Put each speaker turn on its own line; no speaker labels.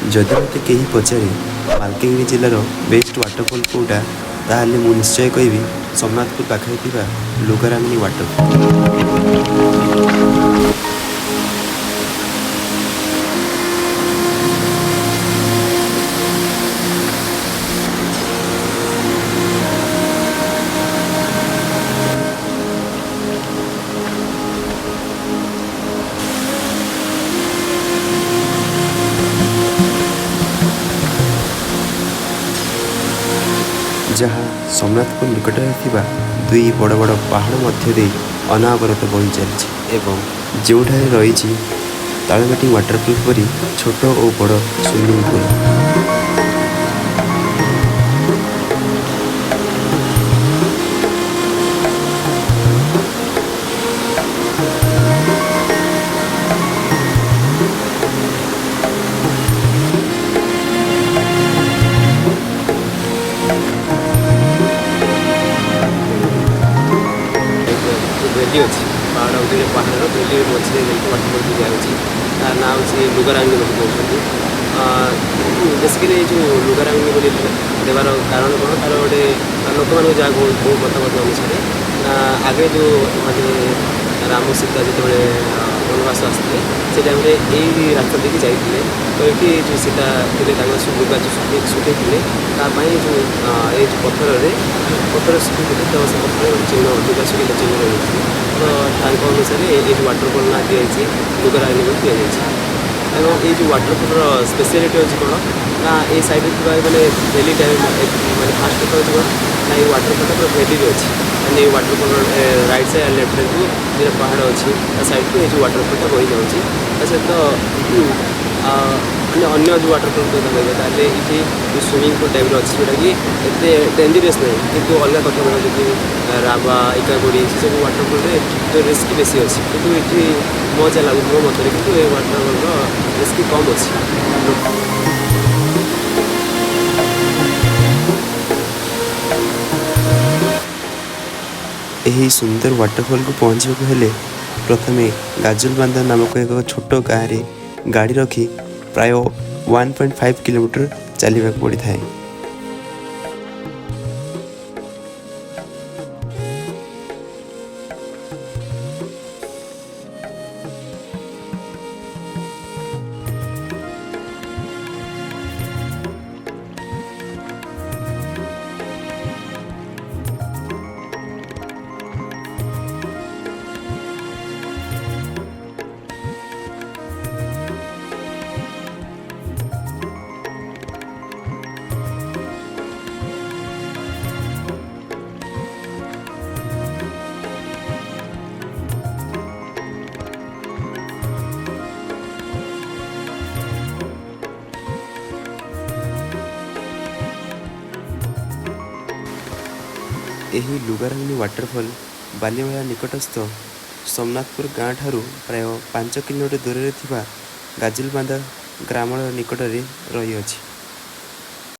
जदि मते कहीं पचारे मालकानगिरी जिलार बेस्ट वाटरफॉल कौटा ताहले मु निश्चय कहबी सोमनाथपुर पाखे थिबा लुगारांगनी वाटरफॉल। जहाँ सोमनाथपुर निकट में दुई बड़ बड़ पहाड़ मध्य दे अनावरत बही चली जो रही तालमाटी वाटरफॉल परी छोट और बड़ स्विमिंग पूल। भैली अच्छी पहाड़ गोटे पहाड़ भैली मझे वाटरफॉल दिखाई तार ना हूँ लुगारांगनी लोग कहते बेसिकली जो लुगारांगनी बोली देवार कारण कौन तार गोटे लोक मान जहाँ बहु मतामत अनुसार आगे जो माने राम सीता जो वनवास आसते से टाइम यही रास्ता देखिए जाते तो ये जो सीता थे लुगा जो सुखे जो ये पत्थर सुखी थे तो से पत्थर चिन्ह लुगा सुखा चिन्ह रही तो अनुसार ये वाटरफॉल ना दिखाई लुगारांगनी को दिखाई एवं ये जो वाटरफॉल स्पेशलिटी अच्छी कौन ना ये साइड मैंने भैली टाइम मैंने फास्ट कथा ना ये वाटरफॉल पूरा भैली अच्छी एंड ये waterfall right side left side को जो पहाड़ अच्छी साइड को ये जो वाटरफॉल बही जाऊँगी सहित मैंने अन्य जो वाटरफॉल कथा कहते ये जो स्विमिंग पूल टाइप अच्छी जोटा कि एत डेंजरस नहीं कितु अलग कथा बोला जी राबा इकागोड़ी से सब वाटरफॉल जो रिस्क बेसी अच्छी कितु ये मजा लगुच मो मत कि वाटरफॉल रिस्क कम अच्छी। यही सुंदर वाटरफॉल को पहुँचा हेले प्रथमे गाजुल बांधा नामक एक छोट गाँव में गाड़ी रखी प्राय 1.5 किलोमीटर चलने पड़ी था। यही लुगारांगनी वाटरफॉल बालीमेला निकटस्थ सोमनाथपुर गाँव ठारू प्राय 5 किलोमीटर दूर में गाजुल बांधा ग्राम निकट रही।